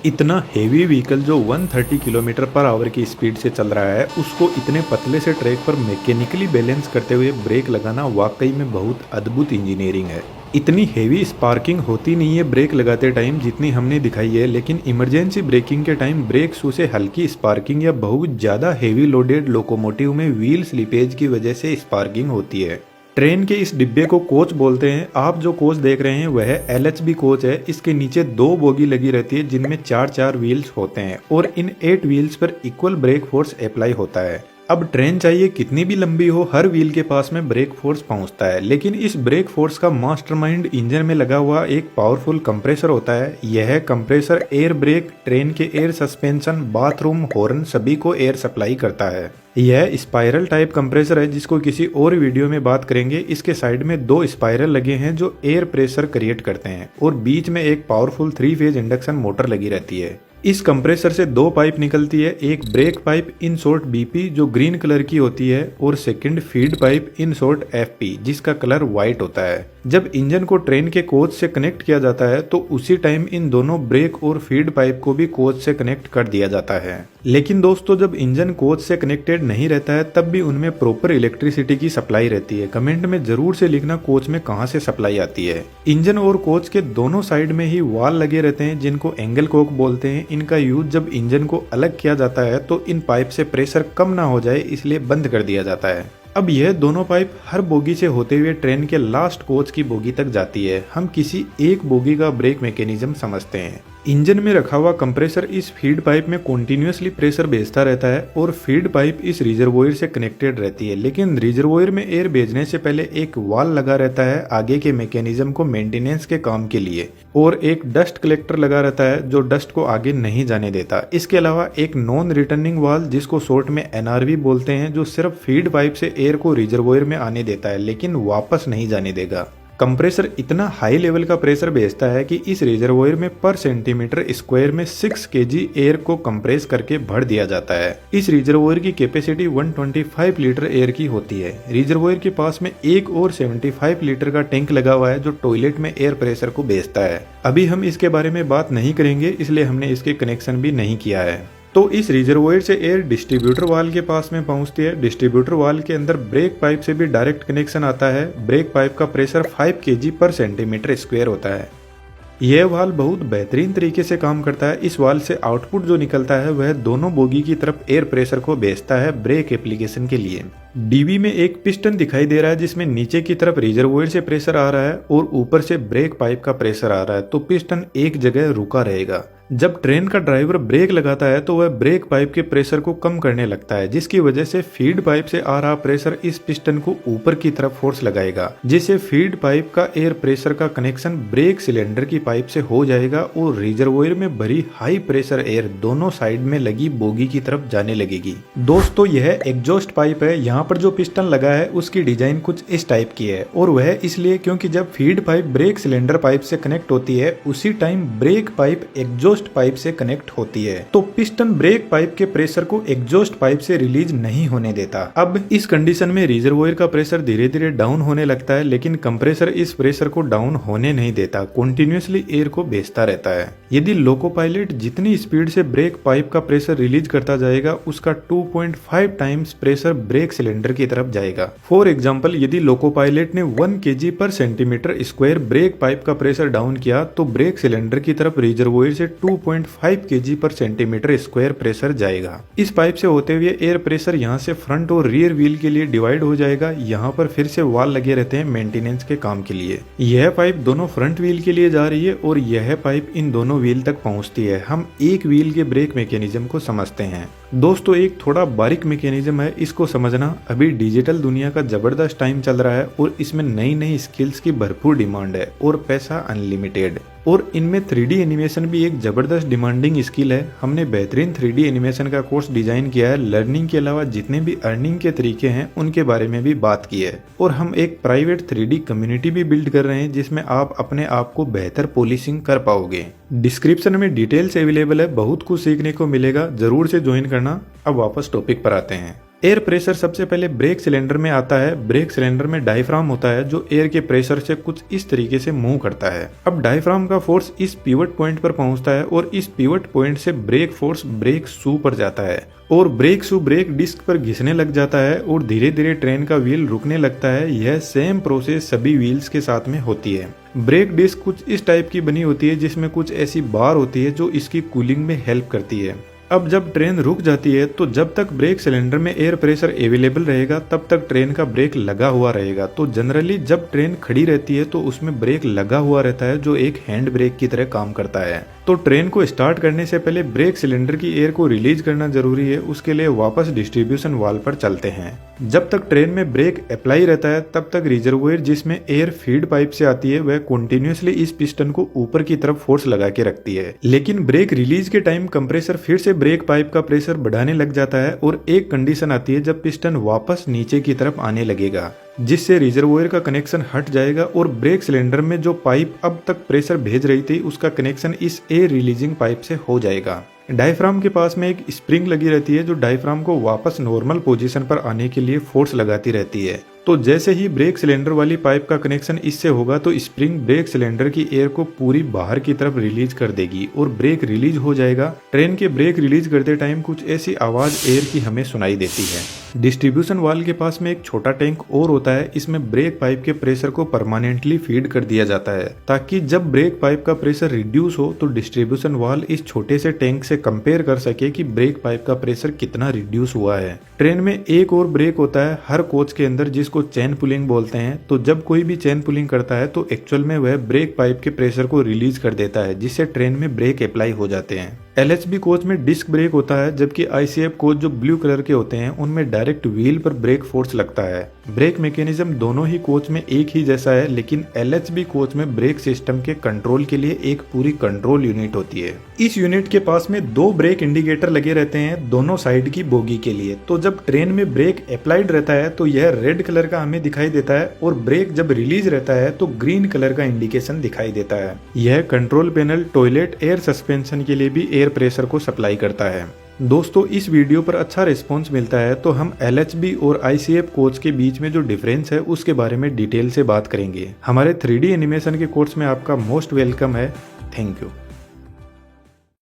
इतना heavy vehicle जो 130 kilometre per hour की स्पीड से चल रहा है, उसको इतने पतले से ट्रैक पर मैकेनिकली बैलेंस करते हुए ब्रेक लगाना वाकई में बहुत अद्भुत इंजीनियरिंग है। इतनी हेवी स्पार्किंग होती नहीं है ब्रेक लगाते टाइम जितनी हमने दिखाई है, लेकिन इमरजेंसी ब्रेकिंग के टाइम ब्रेक शू से हल्की स्पार्किंग या बहुत ज़्यादा हेवी लोडेड लोकोमोटिव में व्हील स्लीपेज की वजह से स्पार्किंग होती है। ट्रेन के इस डिब्बे को कोच बोलते हैं। आप जो कोच देख रहे हैं वह LHB कोच है। इसके नीचे 2 बोगी लगी रहती है जिनमें 4-4 व्हील्स होते हैं और इन 8 व्हील्स पर इक्वल ब्रेक फोर्स अप्लाई होता है। अब ट्रेन चाहिए कितनी भी लंबी हो, हर व्हील के पास में ब्रेक फोर्स पहुंचता है, लेकिन इस ब्रेक फोर्स का मास्टरमाइंड इंजन में लगा हुआ एक पावरफुल कंप्रेसर होता है। यह कंप्रेसर एयर ब्रेक, ट्रेन के एयर सस्पेंशन, बाथरूम, हॉर्न सभी को एयर सप्लाई करता है। यह स्पाइरल टाइप कंप्रेसर है जिसको किसी और वीडियो में बात करेंगे। इसके साइड में 2 स्पाइरल लगे हैं जो एयर प्रेशर क्रिएट करते हैं और बीच में एक पावरफुल 3 फेज इंडक्शन मोटर लगी रहती है। इस कंप्रेसर से 2 पाइप निकलती है, एक break pipe in short BP जो ग्रीन कलर की होती है और second feed pipe in short FP जिसका कलर व्हाइट होता है। जब इंजन को ट्रेन के कोच से कनेक्ट किया जाता है तो उसी टाइम इन दोनों ब्रेक और फीड पाइप को भी कोच से कनेक्ट कर दिया जाता है। लेकिन दोस्तों, जब इंजन कोच से कनेक्टेड नहीं रहता है तब भी उनमें प्रॉपर इलेक्ट्रिसिटी की सप्लाई रहती है। कमेंट में जरूर से लिखना कोच में कहां से सप्लाई आती है। इंजन और कोच के दोनों साइड में ही वाल लगे रहते हैं जिनको एंगल कोक बोलते हैं। इनका यूज जब इंजन को अलग किया जाता है तो इन पाइप से प्रेशर कम ना हो जाए इसलिए बंद कर दिया जाता है। अब यह दोनों पाइप हर बोगी से होते हुए ट्रेन के लास्ट कोच की बोगी तक जाती है। हम किसी एक बोगी का ब्रेक मैकेनिज्म समझते हैं। इंजन में रखा हुआ कंप्रेसर इस फीड पाइप में कॉन्टिन्यूसली प्रेशर भेजता रहता है और फीड पाइप इस रिजर्वोयर से कनेक्टेड रहती है, लेकिन रिजर्वोयर में एयर भेजने से पहले एक वाल लगा रहता है आगे के मैकेनिज्म को मेंटेनेंस के काम के लिए, और एक डस्ट कलेक्टर लगा रहता है जो डस्ट को आगे नहीं जाने देता। इसके अलावा एक नॉन रिटर्निंग वाल जिसको शॉर्ट में NRV बोलते हैं जो सिर्फ फीड पाइप से एयर को रिजर्वोयर में आने देता है लेकिन वापस नहीं जाने देगा। कंप्रेसर इतना हाई लेवल का प्रेशर भेजता है कि इस रिजर्वोयर में पर सेंटीमीटर स्क्वायर में 6 kg एयर को कंप्रेस करके भर दिया जाता है। इस रिजर्वोयर की कैपेसिटी 125 लीटर एयर की होती है। रिजर्वोयर के पास में एक और 75 लीटर का टैंक लगा हुआ है जो टॉयलेट में एयर प्रेशर को भेजता है। अभी हम इसके बारे में बात नहीं करेंगे इसलिए हमने इसके कनेक्शन भी नहीं किया है। तो इस रिजर्वोयर से एयर डिस्ट्रीब्यूटर वाल के पास में पहुंचती है। डिस्ट्रीब्यूटर वाल के अंदर ब्रेक पाइप से भी डायरेक्ट कनेक्शन आता है। ब्रेक पाइप का प्रेशर 5 kg पर सेंटीमीटर स्क्वायर होता है। यह वाल बहुत बेहतरीन तरीके से काम करता है। इस वाल से आउटपुट जो निकलता है वह दोनों बोगी की तरफ एयर प्रेशर को भेजता है ब्रेक एप्लीकेशन के लिए। DB में एक पिस्टन दिखाई दे रहा है जिसमें नीचे की तरफ रिजर्वोयर से प्रेशर आ रहा है और ऊपर से ब्रेक पाइप का प्रेशर आ रहा है, तो पिस्टन एक जगह रुका रहेगा। जब ट्रेन का ड्राइवर ब्रेक लगाता है तो वह ब्रेक पाइप के प्रेशर को कम करने लगता है, जिसकी वजह से फीड पाइप से आ रहा प्रेशर इस पिस्टन को ऊपर की तरफ फोर्स लगाएगा, जिससे फीड पाइप का एयर प्रेशर का कनेक्शन ब्रेक सिलेंडर की पाइप से हो जाएगा और रिजर्वोयर में भरी हाई प्रेशर एयर दोनों साइड में लगी बोगी की तरफ जाने लगेगी। दोस्तों, यह एग्जॉस्ट पाइप है। यहाँ पर जो पिस्टन लगा है उसकी डिजाइन कुछ इस टाइप की है और वह इसलिए क्योंकि जब feed pipe brake cylinder pipe से कनेक्ट होती है उसी time break pipe exhaust pipe से कनेक्ट होती है, तो पिस्टन ब्रेक पाइप के प्रेशर को एग्जॉस्ट पाइप से रिलीज नहीं होने देता। अब इस कंडीशन में रिजर्वोयर का प्रेशर धीरे धीरे डाउन होने लगता है, लेकिन कंप्रेसर इस प्रेशर को डाउन होने नहीं देता, कंटिन्यूअसली एयर को भेजता रहता है। यदि लोको पायलट जितनी स्पीड से ब्रेक पाइप का प्रेशर रिलीज करता जाएगा उसका 2.5 टाइम्स प्रेशर ब्रेक सिलेंडर की तरफ जाएगा। फॉर एग्जाम्पल, यदि लोको पायलट ने 1 kg पर सेंटीमीटर स्क्वायर ब्रेक पाइप का प्रेशर डाउन किया तो ब्रेक सिलेंडर की तरफ रिजर्वोयर से 2.5 kg पर सेंटीमीटर स्क्वायर प्रेशर जाएगा। इस पाइप से होते हुए एयर प्रेशर यहाँ से फ्रंट और रियर व्हील के लिए डिवाइड हो जाएगा। यहाँ पर फिर से वाल लगे रहते हैं मेंटेनेंस के काम के लिए। यह पाइप दोनों फ्रंट व्हील के लिए जा रही है और यह पाइप इन दोनों व्हील तक पहुँचती है। हम एक व्हील के ब्रेक मैकेनिज्म को समझते हैं। दोस्तों, एक थोड़ा बारीक मैकेनिज्म है, इसको समझना। अभी डिजिटल दुनिया का जबरदस्त टाइम चल रहा है और इसमें नई नई स्किल्स की भरपूर डिमांड है और पैसा अनलिमिटेड, और इनमें 3D एनिमेशन भी एक जबरदस्त डिमांडिंग स्किल है। हमने बेहतरीन 3D एनिमेशन का कोर्स डिजाइन किया है। लर्निंग के अलावा जितने भी अर्निंग के तरीके हैं उनके बारे में भी बात की है, और हम एक प्राइवेट 3D कम्युनिटी भी बिल्ड कर रहे हैं जिसमें आप अपने आप को बेहतर पॉलिशिंग कर पाओगे। डिस्क्रिप्शन में डिटेल्स अवेलेबल है, बहुत कुछ सीखने को मिलेगा, जरूर से ज्वाइन करना। अब वापस टॉपिक पर आते हैं। एयर प्रेशर सबसे पहले ब्रेक सिलेंडर में आता है। ब्रेक सिलेंडर में डायफ्राम होता है जो एयर के प्रेशर से कुछ इस तरीके से मूव करता है। अब डायफ्राम का फोर्स इस पिवट पॉइंट पर पहुंचता है और इस पिवट पॉइंट से ब्रेक फोर्स ब्रेक शू पर जाता है और ब्रेक शू ब्रेक डिस्क पर घिसने लग जाता है और धीरे धीरे ट्रेन का व्हील रुकने लगता है। यह सेम प्रोसेस सभी व्हील्स के साथ में होती है। ब्रेक डिस्क कुछ इस टाइप की बनी होती है जिसमें कुछ ऐसी बार होती है जो इसकी कूलिंग में हेल्प करती है। अब जब ट्रेन रुक जाती है तो जब तक ब्रेक सिलेंडर में एयर प्रेशर अवेलेबल रहेगा तब तक ट्रेन का ब्रेक लगा हुआ रहेगा। तो जनरली जब ट्रेन खड़ी रहती है तो उसमें ब्रेक लगा हुआ रहता है जो एक हैंड ब्रेक की तरह काम करता है। तो ट्रेन को स्टार्ट करने से पहले ब्रेक सिलेंडर की एयर को रिलीज करना जरूरी है। उसके लिए वापस डिस्ट्रीब्यूशन वाल्व पर चलते हैं। जब तक ट्रेन में ब्रेक अप्लाई रहता है तब तक रिजर्वोयर जिसमें एयर फीड पाइप से आती है वह कंटिन्यूअसली इस पिस्टन को ऊपर की तरफ फोर्स लगा के रखती है। लेकिन ब्रेक रिलीज के टाइम कंप्रेसर फिर से ब्रेक पाइप का प्रेशर बढ़ाने लग जाता है और एक कंडीशन आती है जब पिस्टन वापस नीचे की तरफ आने लगेगा जिससे रिजर्वोयर का कनेक्शन हट जाएगा और ब्रेक सिलेंडर में जो पाइप अब तक प्रेशर भेज रही थी उसका कनेक्शन इस एयर रिलीजिंग पाइप से हो जाएगा। डायफ्राम के पास में एक स्प्रिंग लगी रहती है जो डायफ्राम को वापस नॉर्मल पोजीशन पर आने के लिए फोर्स लगाती रहती है। तो जैसे ही ब्रेक सिलेंडर वाली पाइप का कनेक्शन इससे होगा तो स्प्रिंग ब्रेक सिलेंडर की एयर को पूरी बाहर की तरफ रिलीज कर देगी और ब्रेक रिलीज हो जाएगा। ट्रेन के ब्रेक रिलीज करते टाइम कुछ ऐसी आवाज एयर की हमें सुनाई देती है। डिस्ट्रीब्यूशन वाल्व के पास में एक छोटा टैंक और होता है। इसमें ब्रेक पाइप के प्रेशर को परमानेंटली फीड कर दिया जाता है ताकि जब ब्रेक पाइप का प्रेशर रिड्यूस हो तो डिस्ट्रीब्यूशन वाल्व इस छोटे से टैंक से कंपेयर कर सके कि ब्रेक पाइप का प्रेशर कितना रिड्यूस हुआ है। ट्रेन में एक और ब्रेक होता है हर कोच के अंदर जिसको चेन पुलिंग बोलते हैं। तो जब कोई भी चेन पुलिंग करता है तो एक्चुअल में वह ब्रेक पाइप के प्रेशर को रिलीज कर देता है जिससे ट्रेन में ब्रेक अप्लाई हो जाते हैं। LHB कोच में डिस्क ब्रेक होता है जबकि ICF कोच जो ब्लू कलर के होते हैं उनमें डायरेक्ट व्हील पर ब्रेक फोर्स लगता है। ब्रेक मैकेनिज्म दोनों ही कोच में एक ही जैसा है लेकिन LHB कोच में ब्रेक सिस्टम के कंट्रोल के लिए एक पूरी कंट्रोल यूनिट होती है। इस यूनिट के पास में 2 ब्रेक इंडिकेटर लगे रहते हैं दोनों साइड की बोगी के लिए। तो जब ट्रेन में ब्रेक अप्लाइड रहता है तो यह रेड कलर का हमें दिखाई देता है और ब्रेक जब रिलीज रहता है तो ग्रीन कलर का इंडिकेशन दिखाई देता है। यह control panel toilet air suspension के लिए भी एयर प्रेशर को सप्लाई करता है। दोस्तों इस वीडियो पर अच्छा रिस्पांस मिलता है तो हम LHB और ICF कोच के बीच में जो डिफरेंस है उसके बारे में डिटेल से बात करेंगे। हमारे 3D एनिमेशन के कोर्स में आपका मोस्ट वेलकम है। Thank you.